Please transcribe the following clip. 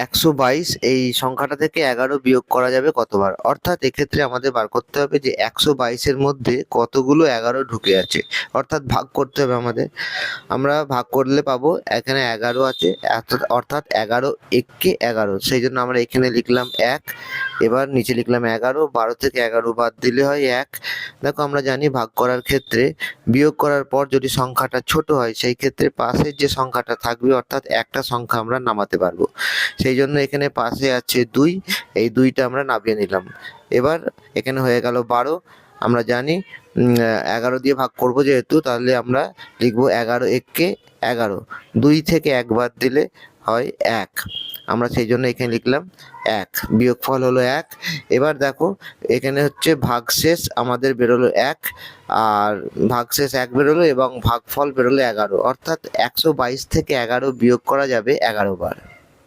122 এই সংখ্যাটা থেকে 11 বিয়োগ করা যাবে কতবার? অর্থাৎ এক্ষেত্রে আমাদের বার করতে হবে যে 122 এর মধ্যে কতগুলো 11 ঢুকে আছে, অর্থাৎ ভাগ করতে হবে আমাদের। আমরা ভাগ করলে পাবো এখানে 11 আছে, অর্থাৎ 11 একে 11, সেই জন্য আমরা এখানে লিখলাম 1, এবার নিচে লিখলাম 11, 12 থেকে 11 বাদ দিলে হয় 1। দেখো আমরা জানি ভাগ করার ক্ষেত্রে বিয়োগ করার পর যদি সংখ্যাটা ছোট হয় সেই ক্ষেত্রে পাশের যে সংখ্যাটা থাকবে অর্থাৎ একটা সংখ্যা আমরা নামাতে পারবো, সেই জন্য এখানে পাশে আছে 2, এই 2টা আমরা নামিয়ে নিলাম। এবার এখানে হয়ে গেল 12। আমরা জানি 11 দিয়ে ভাগ করব যেহেতু, তাহলে আমরা লিখবো 11 একে 11, 2 থেকে 1 বাদ দিলে হয় 1, আমরা সেই জন্য এখানে লিখলাম 1, বিয়োগফল হলো 1। এবার দেখো এখানে হচ্ছে ভাগশেষ আমাদের বেরোলো 1, আর ভাগশেষ 1 বেরোলো এবং ভাগফল বেরোলো 11, অর্থাৎ 122 থেকে 11 বিয়োগ করা যাবে 11 বার।